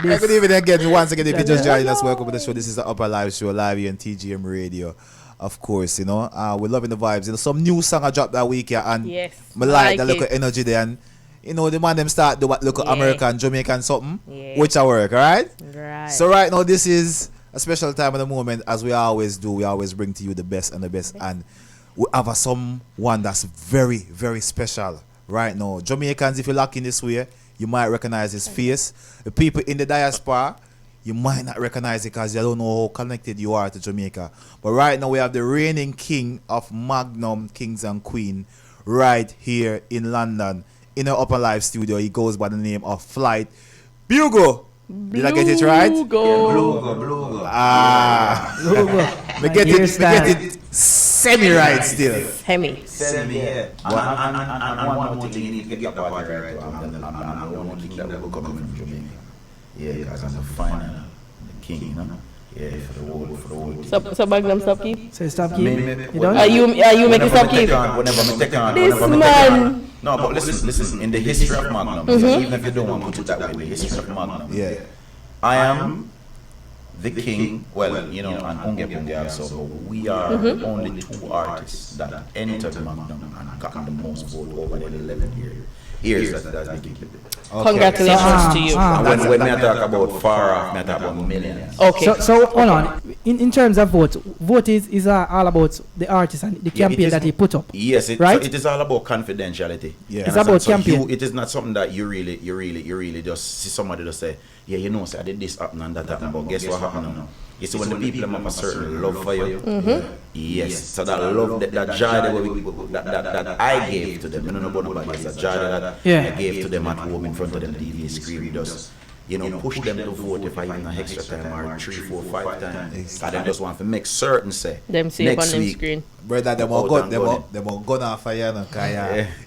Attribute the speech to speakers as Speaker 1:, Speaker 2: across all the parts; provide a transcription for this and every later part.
Speaker 1: Good evening again. Once again, if you just joined us, welcome to the show. This is the Upper Live show, live here on TGM Radio. Of course, we're loving the vibes. Some new song I dropped that week here, and
Speaker 2: yes,
Speaker 1: I like the look of energy there. And the man them start do what look American, Jamaican something, which I work, alright?
Speaker 2: Right.
Speaker 1: So right now, this is a special time of the moment, as we always do. We always bring to you the best and the best, and we have someone that's very, very special right now. Jamaicans, if you lock in this way, you might recognize his face. The people in the diaspora, you might not recognize it because you don't know how connected you are to Jamaica. But right now we have the reigning king of Magnum Kings and Queen right here in London in our Upnlive studio. He goes by the name of Flyght Bluugo. Did I get it right?
Speaker 3: Bluugo.
Speaker 1: Bluugo. We get it semi-right still.
Speaker 2: Semi,
Speaker 3: yeah. And one more thing, you need to get your party right. I'm the only king that will come from Jamaica. Yeah, because I'm the final, the king, Yeah, for the whole.
Speaker 2: So Magnum stop keep?
Speaker 4: So stop keep?
Speaker 2: You don't? Are you making stop keep?
Speaker 3: Whenever I take on.
Speaker 2: This man.
Speaker 3: No, but listen. In the history of Magnum, even if you don't want to put it that way, in the history of Magnum, I am the king. Well, and Unge Punge also, but we are only two artists that entered Magnum and gotten the most vote over the 11 years. That's the king.
Speaker 2: Congratulations to you.
Speaker 3: And when I talk about far off, I talk about millions.
Speaker 2: Okay.
Speaker 4: So hold on. In terms of vote is all about the artist and the campaign that he put up.
Speaker 3: Yes,
Speaker 4: right?
Speaker 3: It is all about confidentiality.
Speaker 4: Yeah. It's about campaign.
Speaker 3: It is not something that you really just see somebody just say, I did this happen and that happened, but guess what happened now? You see, when the people have a certain love for you, yes, so that love, that joy that I gave to them, I don't know about nobody else, that joy that I gave to them at home in front of them TV screen, just push them to vote if I even an extra time or 3, 4, 5 times. I just want to make certain
Speaker 2: them see
Speaker 3: next
Speaker 2: up on
Speaker 3: week,
Speaker 2: screen.
Speaker 1: Brother, them will gun off for you,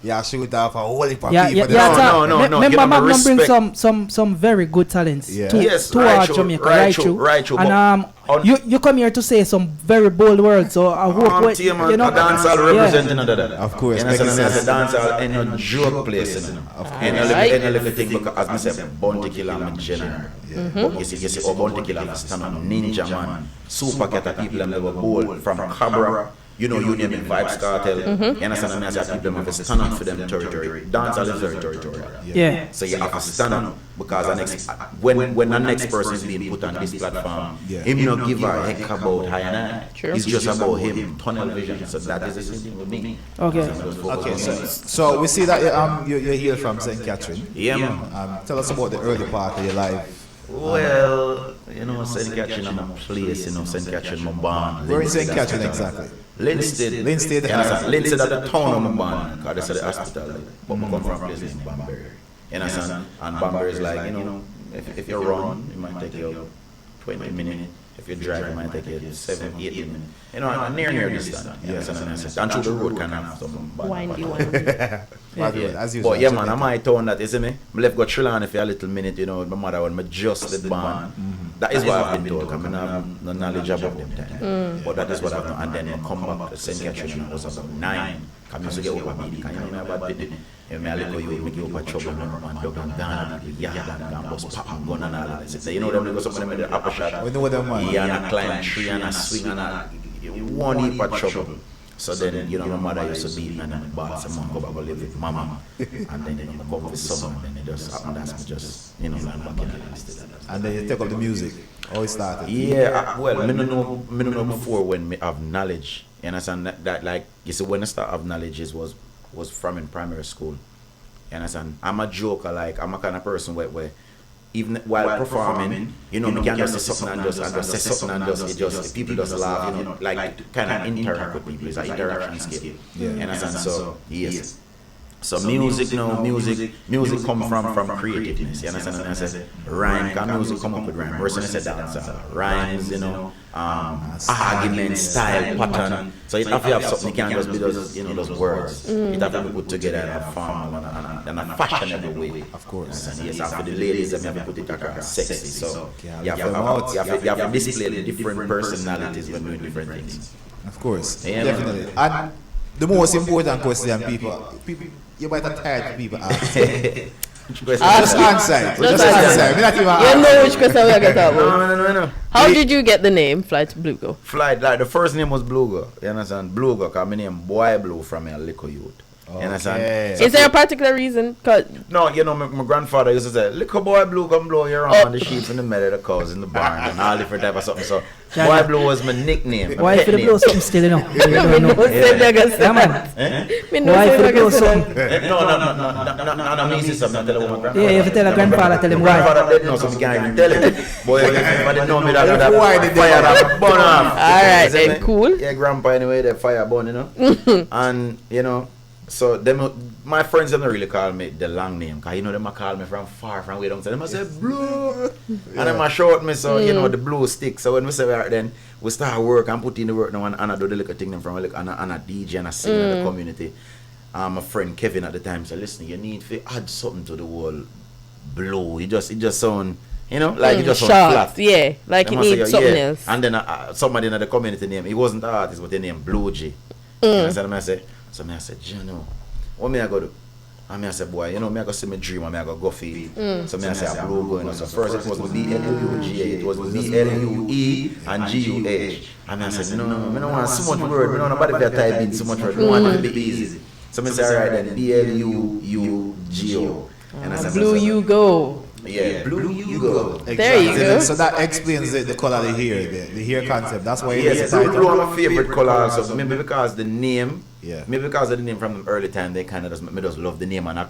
Speaker 1: you shoot off a whole heap of people.
Speaker 4: No. Remember, Magnum bring some very good talents to Jamaica, right? And you come here to say some very bold words, so I hope
Speaker 3: a dancehall representing that.
Speaker 1: Of course,
Speaker 3: as a dancehall in a joke place, and a little thing because as I said, Bounty Killer and general. You see, Bounty Killer stand on Ninja Man, Super Cat people and they were bold from Cabra. You name it, Vibes Cartel. You understand? And I say people have to stand up for them territory. Dancehall is very territorial.
Speaker 4: Yeah.
Speaker 3: So you have to stand up because when the next person is being put on this platform, him not give a heck about high and I. It's just about him, tunnel vision. So that is the same thing with me.
Speaker 4: Okay.
Speaker 1: So we see that you're here from St. Catherine.
Speaker 3: Yeah, man.
Speaker 1: Tell us about the early part of your life.
Speaker 3: Well, St. Catherine, I'm a place, St. Catherine, my barn.
Speaker 1: Where in St. Catherine exactly?
Speaker 3: Linstead. Linstead at the town of my barn, because they said the hospital. But I come from a place named Banbury. And Banbury is like, if you run, it might take you 20 minutes. If you drive, it might take you 7, 8 minutes. Near distance. And through the road can have some
Speaker 2: windy.
Speaker 3: But yeah, man, I'm my town that, you see me? I left go Sri Lanka for a little minute, my mother when I just born. That is what I've been told, because I have no knowledge about them time. But that is what I've done. And then I come back to St. Catherine when I was about 9. I used to get over me, because you know about it. I look at you, make you over trouble, and dog and Ghana, and bust pop and gun and all that. Them because some of them in the upper shot.
Speaker 1: We know them, man.
Speaker 3: And a climb tree and a swing and a one heap of trouble. So then, my mother used to beat me and then bought some money, go back and live with mama. And then, I go with summer, and then it just happened, that's just, land back in the list.
Speaker 1: And then you take up the music, how it started?
Speaker 3: Yeah, well, I don't know before when I have knowledge. You understand that like, you see, when I start have knowledge was from in primary school. You understand? I'm a joker, like, I'm a kind of person where even while performing, me can just say something and just say something and just people just laugh, like kind of interact with people. It's an interaction skill. You understand? So yes. So music come from creativeness. You understand? And I say rhyme, because music come up with rhyme. Person said dance, rhymes, argument, style, pattern. So you have to have something, you can't just be those words. It have to be put together in a formal and a fashionable way.
Speaker 1: Of course.
Speaker 3: And yes, after the ladies, you have to put it across sexy. So you have to display the different personalities when doing different things.
Speaker 1: Of course, definitely. And the most important question people you might have tired people ask. Just answer it. Just answer it.
Speaker 2: You know which question we're going to talk about.
Speaker 3: No.
Speaker 2: How did you get the name Flyght Bluugo?
Speaker 3: Flight, like the first name was Bluugo. You understand? Bluugo, because my name Boy Blue from a little youth. You understand?
Speaker 2: Is there a particular reason?
Speaker 3: No, you know, my grandfather used to say, little boy blue come blow you around on the sheep in the middle of the cows in the barn and all different type of something. So Boy Blue was my nickname.
Speaker 4: Why for the blow something still, you know? Yeah, man. Why for the blow something?
Speaker 3: No, me sister, I'm not telling my grandfather.
Speaker 4: Yeah, you have to tell a grandfather, tell him
Speaker 3: My
Speaker 4: why.
Speaker 3: grandfather didn't know, so we can't even tell him. Boy, if anybody know me, that fire that burn off.
Speaker 2: Alright, then cool.
Speaker 3: Yeah, grandpa anyway, the fire burn, you know. And, you know, so my friends don't really call me the long name, because you know them call me from far from way down. So them say Blue, and them a shout me, so you know the blue stick. So when we say that, then we start work and put in the work now, and I do the little thing them from and a DJ and a singer in the community. My friend Kevin at the time said, listen, you need to add something to the whole Blue. It just sound, you know, like it just sound flat.
Speaker 2: Yeah, like it needs something else.
Speaker 3: And then somebody in the community name, he wasn't the artist, but the name Blue G. And I said, so I said, you know, what me I go do? And I said, boy, you know, me I go see my dream and me I go feed. So I said, Bluugo, you know. So first it was B-L-U-G-A, it was B-L-U-E and G-U-H. And I said, no, I don't want so much word, I don't nobody that type in so much word, I want it to be easy. So I said, alright then, B-L-U-U-G-O. And I said,
Speaker 2: Bluugo.
Speaker 3: Yeah, Bluugo.
Speaker 1: Exactly.
Speaker 2: There you go.
Speaker 1: So that explains the color of the hair, the hair concept. That's why
Speaker 3: Yes,
Speaker 1: it's
Speaker 3: blue are my favorite color also. Maybe because the name,
Speaker 1: yeah.
Speaker 3: Maybe because of the name from the early time, they kind of just love the name and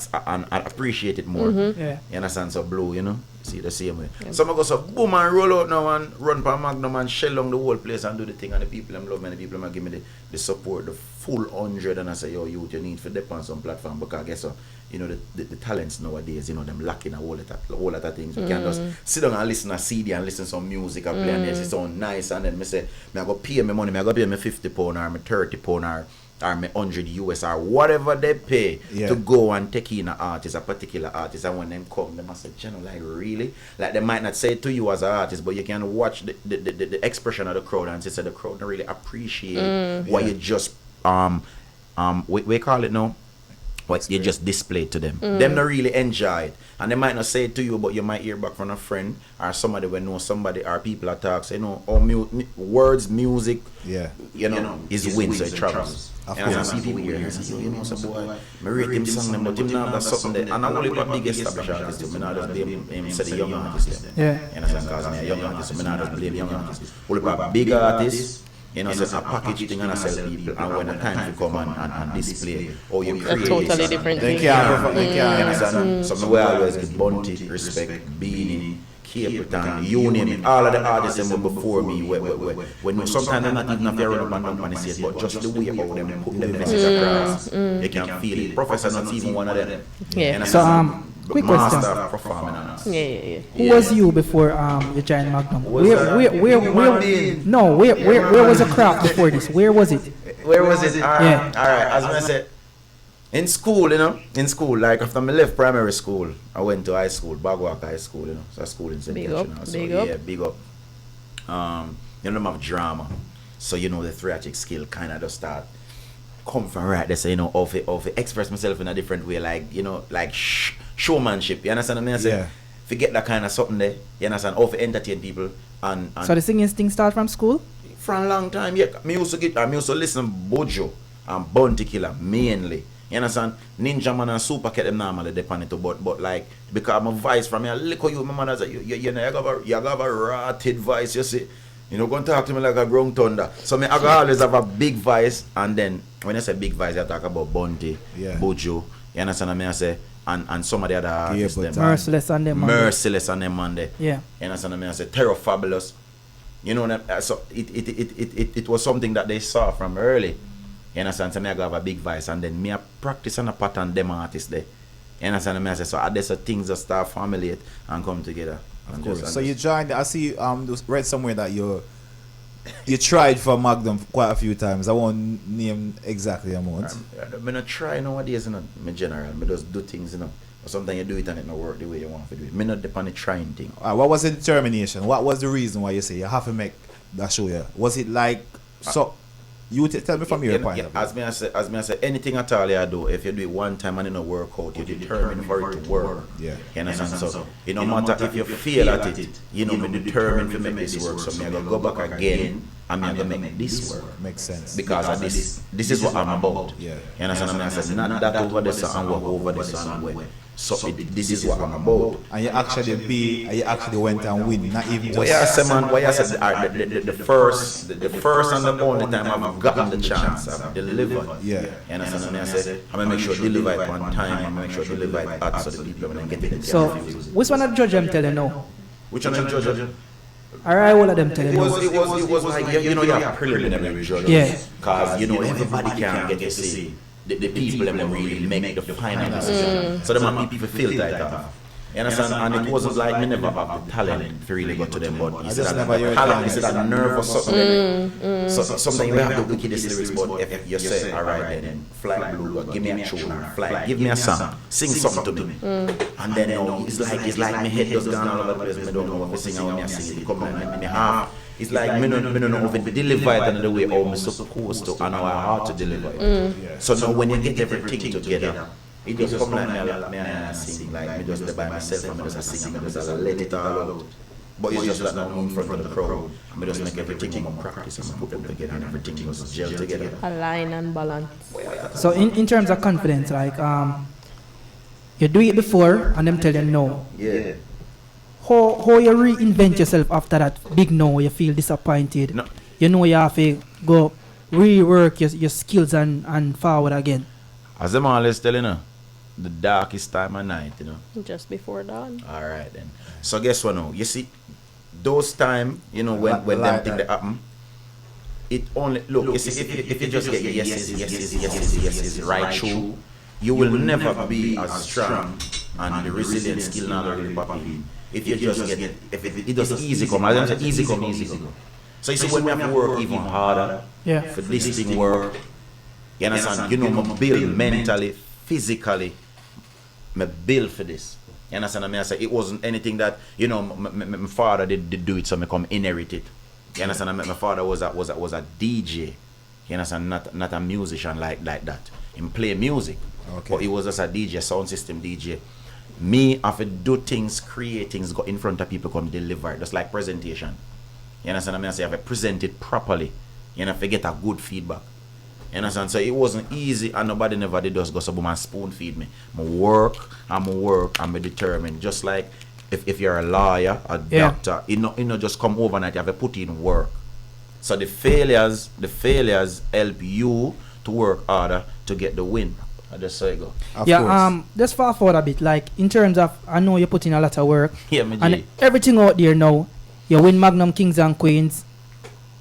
Speaker 3: appreciate it more.
Speaker 4: Yeah.
Speaker 3: You understand? So blue, you know, see the same way. Some go so boom and roll out now and run per Magnum and shell down the whole place and do the thing, and the people them love me, and the people them give me the support, the full 100, and I say, yo, youth, you need to dip on some platform, because I guess so. You know, the talents nowadays, you know, them lacking a whole lot of things. We can just sit down and listen to CD and listen to some music and play, and it sound nice, and then me say, I go pay me money, I go pay me £50 or me £30 or me 100 US or whatever they pay to go and take in a particular artist, and when them come, they must say, you know, like really? Like they might not say it to you as an artist, but you can watch the expression of the crowd, and say the crowd don't really appreciate what you just we call it now. What you just displayed to them. Them not really enjoy it. And they might not say it to you, but you might hear back from a friend or somebody when know somebody or people that talk, say, you know, or words, music, you know, is win, so it travels. And I see people here and say, you know, so boy, I rate him song them, but him now that's something there. And I only put big established artists, I not just blame him, say the young artists.
Speaker 4: Yeah.
Speaker 3: And I because I'm a young artist, I not just blame young artists. Only put big artists. You know, so a package thing and I sell people, and when the time to come and display, or you create
Speaker 2: a totally different thing.
Speaker 1: They can't.
Speaker 3: So we always give Bunty, Respect, Beanie, Capitan, you name it. All of the artists them before me, when sometimes they're not even have to run up and down and say it, but just the way how them put the message across, you can feel it. Professor not even one of them.
Speaker 2: Yeah.
Speaker 4: So quick question.
Speaker 2: Yeah.
Speaker 4: Who was you before you joined Magnum? Where was the craft before this? Where was it?
Speaker 3: Where was it?
Speaker 4: Yeah.
Speaker 3: Alright, as I said, in school, you know, like after I left primary school, I went to high school, Bagwalk High School, you know, so school in St.
Speaker 2: Big up.
Speaker 3: Yeah, big up. You know, I have drama, so you know the theatric skill kind of just start come from right there, so you know, of express myself in a different way, like, you know, like showmanship, you understand what I mean?
Speaker 1: Yeah.
Speaker 3: Forget that kind of something there, you understand, of entertain people, and
Speaker 4: So the singing thing start from school?
Speaker 3: for a long time, yeah. I used to listen Bojo and Bounty Killer mainly. You understand? Ninja Man and Super Cat them normally depend it, but like because my voice from here, look how you, my mother said, you know, you have a rotted voice, you see. You know, going to talk to me like a ground thunder. So I always have a big voice, and then when I say big voice, I talk about Bounty, Bojo, you understand what I say? And some of the other artists, them.
Speaker 4: Merciless on them Monday.
Speaker 3: Merciless on them Monday.
Speaker 4: Yeah.
Speaker 3: You understand what I say? Terror Fabulous. You know, so it was something that they saw from early. You understand? So I have a big voice, and then me I practice on a pattern them artists there. You understand what I say? So there's things that start formulate and come together.
Speaker 1: Of course. So you joined. I see. Read somewhere that you tried for Magnum quite a few times. I won't name exactly amount.
Speaker 3: I not try nowadays, you know. Me general. I just do things, you know. Or sometimes you do it and it not work the way you want to do it. Me not depend on trying thing.
Speaker 1: What was the determination? What was the reason why you say you have to make that show? Yeah. Was it like so? You tell me from your point of view.
Speaker 3: As me I say, anything at all you do, if you do it one time and it don't work out, you determined for it to work.
Speaker 1: Yeah.
Speaker 3: You understand? So it no matter if you fail at it, you know, me determined to make this work. So me I go back again and me I go make this work.
Speaker 1: Makes sense.
Speaker 3: Because of this is what I'm about.
Speaker 1: Yeah.
Speaker 3: You understand? I said, not that over this and walk over this and way. So this is what I'm about.
Speaker 1: And you actually went and win, not even just.
Speaker 3: Why I said the first and the only time I've gotten the chance, I've delivered.
Speaker 1: Yeah.
Speaker 3: You understand? I said, I'm gonna make sure deliver it on time. I'm gonna make sure deliver it at so the people are gonna get it.
Speaker 4: So, which one of the judge them tell you now?
Speaker 3: Which one of the judge?
Speaker 4: Alright, all of them tell you now.
Speaker 3: It was like you know you have preliminary judges.
Speaker 4: Yeah.
Speaker 3: Cause you know everybody can get to see the people that really make the final decision. So them people feel like that. You understand? And it wasn't like me never have the talent to really go to them, but you see that nerve or something. So sometimes you have the wickedest lyrics, but if you say, alright then, Flyght Bluugo, give me a tune, Flyght, give me a song, sing something to me. And then it's like my head just gone all over the place, I don't know what to sing, I want to sing it, come on, me half. It's like me don't know if it deliver it another way how I'm supposed to and how I have to deliver it. So now when you get everything together, it just come like me I sing, like me just by myself and me just sing and me just let it all out. But it's just that now in front of the crowd, and me just make everything more practice and put them together and everything just gel together.
Speaker 2: Align and balance.
Speaker 4: So in terms of confidence, like you do it before and them tell you no.
Speaker 3: Yeah.
Speaker 4: How you reinvent yourself after that big no, you feel disappointed.
Speaker 3: No.
Speaker 4: You know you have to go rework your skills and forward again.
Speaker 3: As I'm always telling you, the darkest time of night, you know.
Speaker 2: Just before dawn.
Speaker 3: Alright then. So guess what now? You see, those time, you know, when them things that happen, it only look, you see, if you just get yeses right through, you will never be as strong and the resilient skill not really popping. If you just get if it does easy come, as I say easy come, easy go. So you see when we have to work even harder for this thing work, you understand? You know, me build mentally, physically, me build for this. You understand? I mean, I say it wasn't anything that, you know, my father did do it, so me come inherit it. You understand? My father was a DJ. You understand? Not a musician like that. He play music, but he was just a DJ, sound system DJ. Me have to do things, create things, go in front of people, come deliver, just like presentation. You understand? I mean, I say I have to present it properly. You know, if you get a good feedback. You understand? So it wasn't easy and nobody never did just go so boom and spoon feed me. I work, I'm determined. Just like if you're a lawyer, a doctor, you know just come overnight, you have to put in work. So the failures help you to work harder to get the win. I just say go.
Speaker 1: Of course.
Speaker 4: Just fast forward a bit. Like in terms of, I know you put in a lot of work.
Speaker 3: Yeah, me
Speaker 4: and everything out there now, you win Magnum Kings and Queens.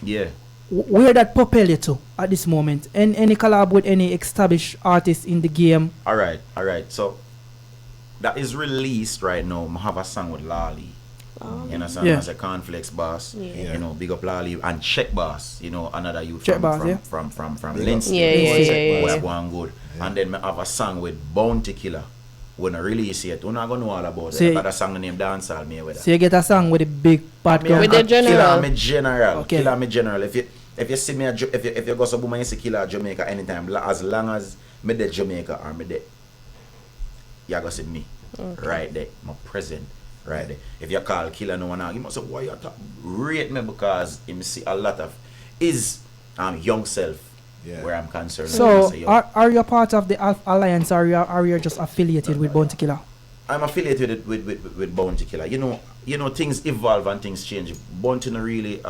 Speaker 3: Yeah.
Speaker 4: Where that propel you to at this moment? And any collab with any established artists in the game?
Speaker 3: Alright. So that is released right now. I have a song with Lali. You know, as a Cornflakes boss. You know, big up Lali and Check Boss. You know, another youth from Lindsay.
Speaker 2: Yeah.
Speaker 3: One good. Yeah. And then I have a song with Bounty Killer. When I release it, we're not going to know all about it. I got a song named Dancehall me with that.
Speaker 4: So you get a song with a big bad girl?
Speaker 2: With the general.
Speaker 3: Killer me general. If you see me, if you go to Boom and you see Killer Jamaica anytime, as long as me de Jamaica or me de, you go see me. Okay. Right there. My present. Right there. If you call Killer no one out, you must say, why you talk? Rate me because you see a lot of his young self. Yeah. Where I'm concerned.
Speaker 4: So, are you a part of the alliance or are you just affiliated with Bounty Killer?
Speaker 3: I'm affiliated with Bounty Killer. You know things evolve and things change. Bounty not really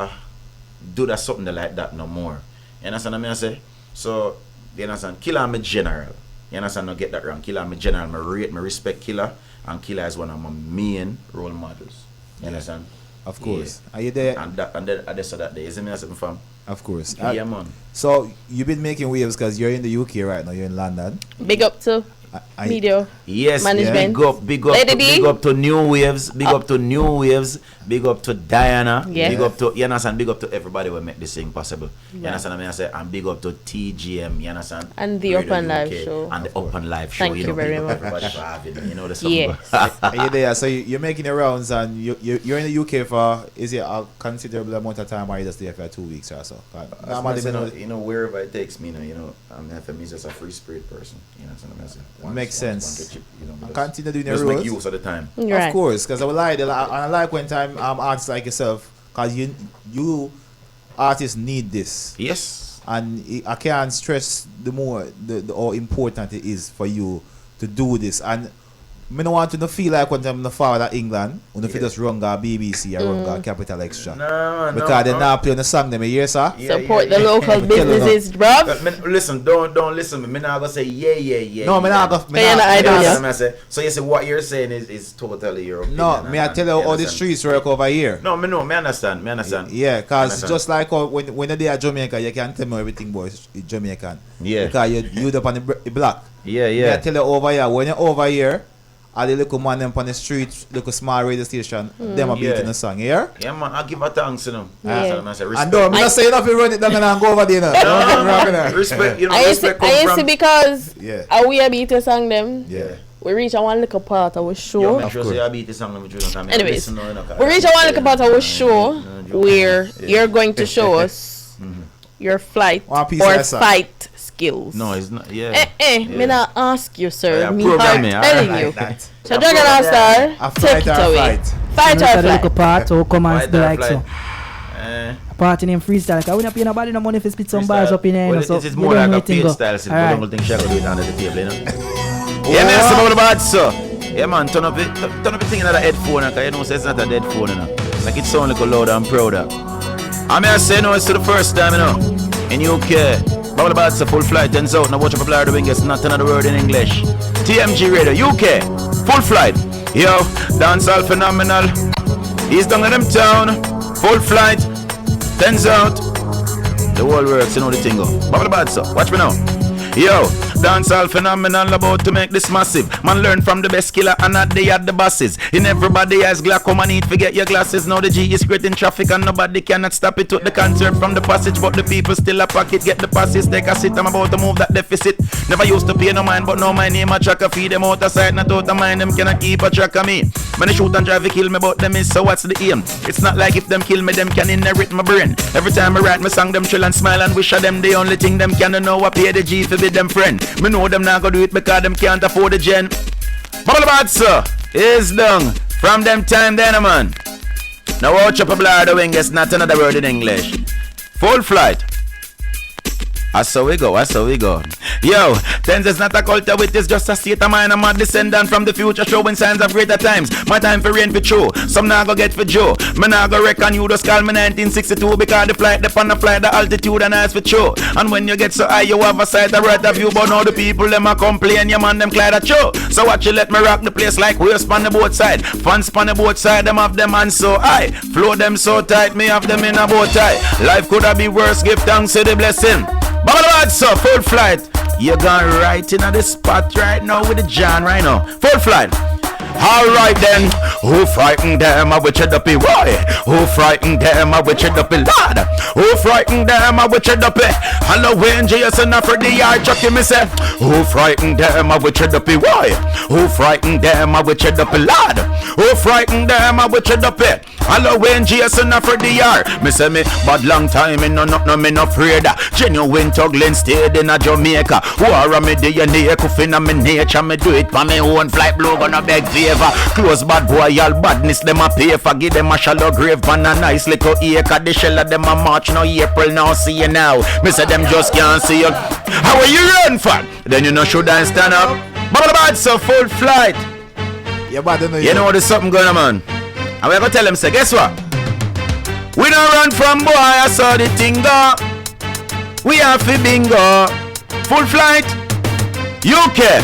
Speaker 3: do that something like that no more. You understand what I say? So, you understand? Killer I'm a general. You understand? Don't get that wrong. Killer I'm a general. I respect Killer, and Killer is one of my main role models. You understand?
Speaker 1: Of course.
Speaker 3: Yeah.
Speaker 1: Are you there?
Speaker 3: And I saw that day. Isn't me something fam?
Speaker 1: Of course.
Speaker 3: Yeah, man.
Speaker 1: So you've been making waves because you're in the UK right now. You're in London.
Speaker 2: Big up to. Media.
Speaker 3: Yes,
Speaker 2: Management.
Speaker 3: big up to New Waves, big up to Diana, big up to, you understand, big up to everybody who make this thing possible. You understand what I say? And big up to TGM, you understand?
Speaker 2: And the Upnlive show.
Speaker 3: And the Upnlive show.
Speaker 2: Thank you very much.
Speaker 3: Everybody for having me, you know the song.
Speaker 2: Yes.
Speaker 1: You're there, so you're making the rounds, and you're in the UK for, is it a considerable amount of time, or you just there for 2 weeks or so?
Speaker 3: Wherever it takes me, for me, just a free spirit person. You know what I'm saying?
Speaker 1: Makes sense.
Speaker 3: And
Speaker 1: continue doing your
Speaker 3: just
Speaker 1: roles.
Speaker 3: make use of the time.
Speaker 2: Right.
Speaker 1: Of course, because I like when time artists like yourself, because you artists need this.
Speaker 3: Yes.
Speaker 1: And I can't stress the more how important it is for you to do this. And I don't want to feel like when I'm forward at England, when you just run our BBC or run Capital Extra. Because they're not playing the song them here, sir.
Speaker 2: Support the local businesses, bruv.
Speaker 3: Listen, don't listen to me. I'm not gonna say yeah.
Speaker 1: No, I'm not
Speaker 2: gonna.
Speaker 3: So you say what you're saying is totally your opinion.
Speaker 1: No, me I tell you how the streets work over here.
Speaker 3: No, me understand.
Speaker 1: Yeah, because just like when you're there at Jamaica, you can tell me everything, boys, Jamaican. Yeah. Because you're up on the block.
Speaker 3: Yeah.
Speaker 1: Me I tell you over here, when you're over here, all the little man them on the street, little small radio station, them are beating the song, yeah?
Speaker 3: Yeah, man, I give a thanks to them.
Speaker 1: And don't, I'm not saying if you run it down and go over there now.
Speaker 3: Respect, respect
Speaker 2: I used to because we are beat the song them.
Speaker 1: Yeah.
Speaker 2: We reach a one little part of our show.
Speaker 3: Anyways,
Speaker 2: we reach a one little part of our show where you're going to show us your flight or fight skills.
Speaker 3: No, it's not.
Speaker 2: Me not ask you, sir. Me
Speaker 3: telling
Speaker 2: you. So Dragon Star, take it away. Fight or flight.
Speaker 4: Part so come and do like so. Party name freestyle. Like I wouldn't pay nobody no money if spit some bars up in here.
Speaker 3: Well, it is more like a paid style. So you don't think she go do it under the table, you know. Yeah, man, it's about the bad, sir. Yeah, man, turn up the thing in the headphone, because you know it's not a dead phone, you know. Like it sounds like a louder and prouder. I mean, I say no, it's the first time, you know, in UK. Bubble Bad's a full flight, 10 out. Now watch up a Flyght Bluugo, it's not another word in English. TMG Radio, UK, full flight. Yo, dancehall phenomenal. He's down in them town, full flight, 10 out. The whole works, you know the thing go. Bubble Bad's, watch me now. Yo, dancehall phenomenal, about to make this massive. Man learn from the best killer and not they at the bosses. In everybody has glass, come and eat, forget your glasses. Now the G is great in traffic and nobody cannot stop it. Took the concert from the passage, but the people still a pocket. Get the passes, take a sit, I'm about to move that deficit. Never used to pay no mind, but now my name a tracker. Feed them out of sight, not out of mind, them cannot keep a track of me. When they shoot and drive, they kill me, but them is, so what's the aim? It's not like if them kill me, them can inherit my brain. Every time I write my song, them chill and smile and wish of them. The only thing them can know I pay the G for be them friend. Me know them not gonna do it because them can't afford the gen. Bubble Bad, sir, is done from them time then, man. Now watch up a Flyght Bluugo, it's not another word in English. Full flight. That's how we go. Yo, Tens is not a culture, it is just a state of mind. I'm a descendant from the future, showing signs of greater times. My time for rain for true, some now go get for Joe. Me now go reckon you just call me 1962, because the flight, the on the flight, the altitude and eyes for true. And when you get so high, you have a sight of right of view, but now the people, them a complain, your man, them glide at you. So watch you let me rock the place like wheels on the boat side. Fans on the boat side, them have them hands so high. Flow them so tight, me have them in a bow tie. Life could have been worse, give thanks to the blessing. Bubble Bad, so full flight. You're going right in the spot right now with the John right now. Full flight. Alright then, who frightened them? I witch it up, why? Who frightened them? I witch it up, lad. Who frightened them? I witch it up, Halloween, Jason, Freddy, I chuck him myself. Who frightened them? I witch it up, why? Who frightened them? I witch it up, lad. Who frightened them? I witch it up, Halloween, Jason, Freddy, me say me bad long time, me no afraid. Genuine tuggling stayed in a Jamaica. War me DNA, coughing on me nature, me do it for me own Flyght Bluugo, no beg favor. Close bad boy, all badness them a pay for. Give them a shallow grave and a nice little acre. The shell of them a March, no April, now see you now. Me say them just can't see you. How are you run for? Then you know should I stand up? Bubble Bad, so full flight.
Speaker 1: Yeah, but
Speaker 3: you know there's something going on, man. And we're gonna tell them, say, guess what? We don't run from boy, I saw the thing go. We have to bingo. Full flight, UK.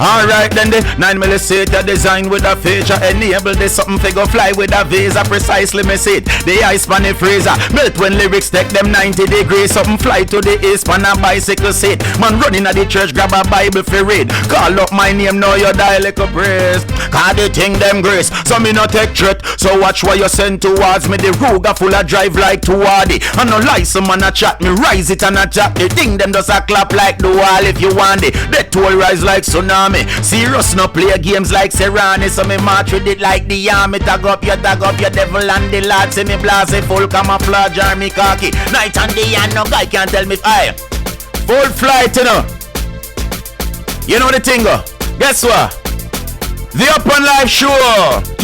Speaker 3: Alright then the 9mm design with a feature enable this something figure fly with a visa precisely me see it. The ice pan the freezer melt when lyrics take them 90 degrees. Something fly to the east pan a bicycle seat. Man running at the church grab a Bible for read. Call up my name now you die like a praise. Cause the thing them grace. So me not take threat. So watch what you send towards me. The Ruger full of drive like Tuwadi. And no lie some man a chat me rise it and a chat. The thing them does a clap like the wall if you want it. The toll rise like tsunami. Serious no play games like Serrani. So me march with it like the army. Tag up your devil and the lad. See me blast a full camouflage army khaki. Night and day and no guy can tell me aye. Full flight you know. You know the thing go. Guess what? The Upnlive show,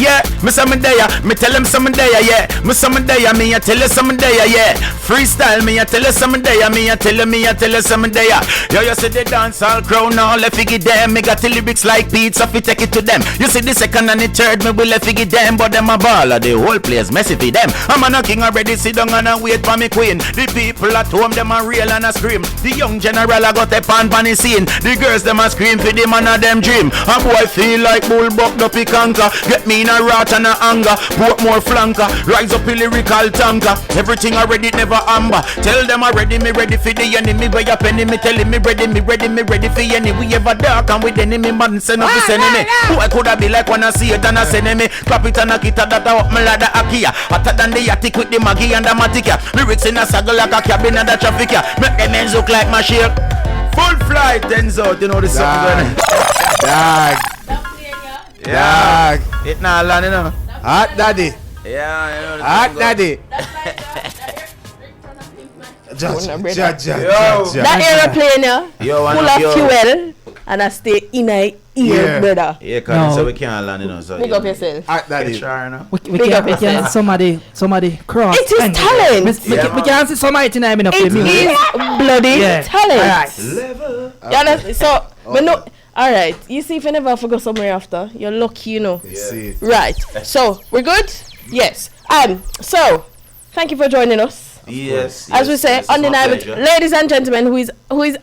Speaker 3: yeah. Me say me there, me tell him some there, yeah. Me some there, me I tell you some there, yeah. Freestyle, me I tell you some there, me I tell you some there. Yo, you see the dance all crowd now, let figure them. Me got the lyrics like pizza, fi take it to them. You see the second and the third, me will let figure them, but them a baller, the whole place messy for them. I'm a king already, sit down and wait for me queen. The people at home, them a real and a scream. The young general a got a pan the scene. The girls them a scream for the man of them dream. A boy feel like bull buck the picanca. Get me in a rat and a anger. Put more flanker. Rise up a lyrical tanker. Everything already never amber. Tell them already me ready for the enemy. Where you penny me telling me ready for any. We ever dark and with enemy man send up this enemy. Who I coulda be like when I see it and I send me. Clap it and a kita that up me like the Akia. Hotter than the attic with the Maggie and the Matica. Lyrics in a saga like a cabin and the traffic. Make them ends look like my shield. Full flight ends out, you know the song going.
Speaker 1: Dag.
Speaker 3: Yeah. It not land, you know.
Speaker 1: Hot daddy.
Speaker 3: Yeah, you know the
Speaker 1: Hot daddy.
Speaker 2: That aeroplane, full of fuel, and I stay in a ear, brother.
Speaker 3: Yeah, cause so we can't land, you know. So
Speaker 2: pick up yourself.
Speaker 1: Hot daddy.
Speaker 4: We can't somebody cross.
Speaker 2: It is talent.
Speaker 4: We can't see somebody tonight.
Speaker 2: It is bloody talent.
Speaker 4: Alright.
Speaker 2: So we know. Alright, you see if you never forgot somewhere after, you're lucky, you know.
Speaker 1: Yeah.
Speaker 2: Right. So we're good? Yes. So thank you for joining us.
Speaker 3: Yes.
Speaker 2: As we say, undeniable, ladies and gentlemen, who is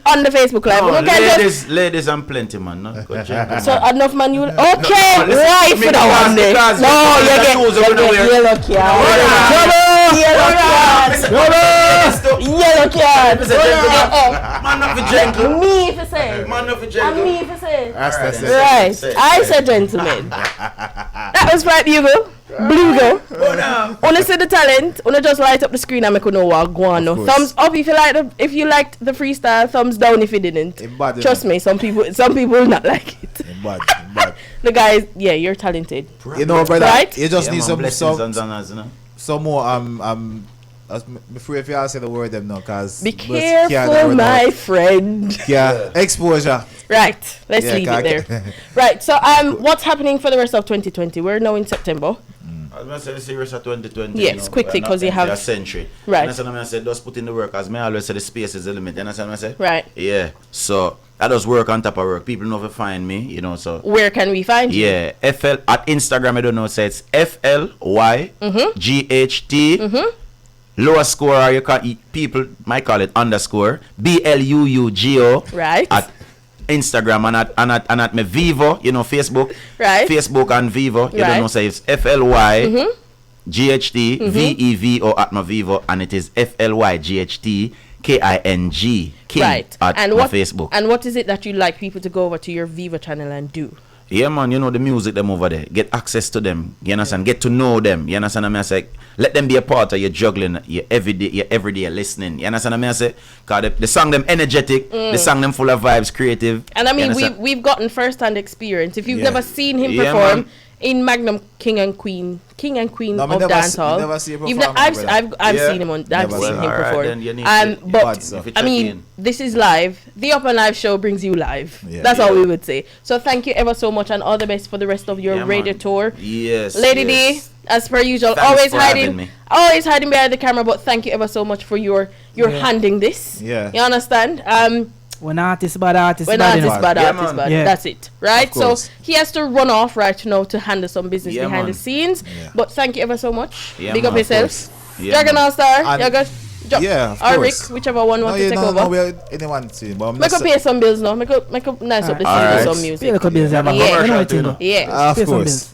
Speaker 2: on the Facebook Live.
Speaker 3: No, ladies and plenty, man. No?
Speaker 2: So enough man, you okay? Right for the one day. No, you're yellow card.
Speaker 3: Man, not for gentle.
Speaker 2: Me for say.
Speaker 3: Man, not for gentle.
Speaker 2: Me for say.
Speaker 1: Right.
Speaker 2: I said gentlemen. That was Flyght Bluugo. Wanna see the talent? Wanna just light up the screen and make you know what go on. No. Thumbs up if you liked the freestyle. Thumbs down if you didn't. Trust me, some people will not like it. The guys, yeah, you're talented.
Speaker 1: You know, brother. Right? You just need some more. Before if you say the word them now, cause
Speaker 2: be careful, my friend.
Speaker 1: Yeah, exposure.
Speaker 2: Right, let's leave it there. Right, so what's happening for the rest of 2020? We're now in September.
Speaker 3: I was going to say the series of 2020.
Speaker 2: Yes, quickly, because you have
Speaker 3: a century.
Speaker 2: Right.
Speaker 3: And I said, just put in the work, as me always say, the space is the limit. You understand what I say?
Speaker 2: Right.
Speaker 3: Yeah. So I just work on top of work. People know if you find me, you know. So
Speaker 2: where can we find you?
Speaker 3: Yeah, FL at Instagram. I don't know. So it's FLYGHT. Lower score, or you can people might call it underscore BLUUGO.
Speaker 2: Right.
Speaker 3: At Instagram and at my Vivo, you know, Facebook.
Speaker 2: Right.
Speaker 3: Facebook and Vivo. You don't know, say it's FLY GHT VEVO at my Vivo, and it is FLY GHT KING
Speaker 2: right.
Speaker 3: at my Facebook.
Speaker 2: And what is it that you like people to go over to your Vivo channel and do?
Speaker 3: Yeah, man, you know the music them over there. Get access to them. You understand? Get to know them. You understand what I say? Let them be a part of your juggling, your everyday listening. You understand what I say? Because the song them energetic, the song them full of vibes, creative.
Speaker 2: And I mean, we've gotten first-hand experience. If you've never seen him perform in Magnum King and Queen of dancehall.
Speaker 1: Never see him perform.
Speaker 2: I've seen him on. I've seen him perform. But I mean, this is live. The Upnlive show brings you live. Yeah. That's all we would say. So thank you ever so much, and all the best for the rest of your radio tour.
Speaker 3: Yes,
Speaker 2: Lady D, as per usual, always hiding behind the camera. But thank you ever so much for your handing this.
Speaker 1: Yeah,
Speaker 2: you understand?
Speaker 4: When artist bad.
Speaker 2: That's it, right? So he has to run off right now to handle some business behind the scenes. Yeah. But thank you ever so much. Yeah, big up yourself. Dragon All Star.
Speaker 1: Yeah,
Speaker 2: or Rick, whichever one wants to take over.
Speaker 1: No, we're anyone team.
Speaker 2: Make up pay some bills now. Make up nice up the scene with some music.
Speaker 4: Pay a bills,
Speaker 2: yeah.
Speaker 1: Of course.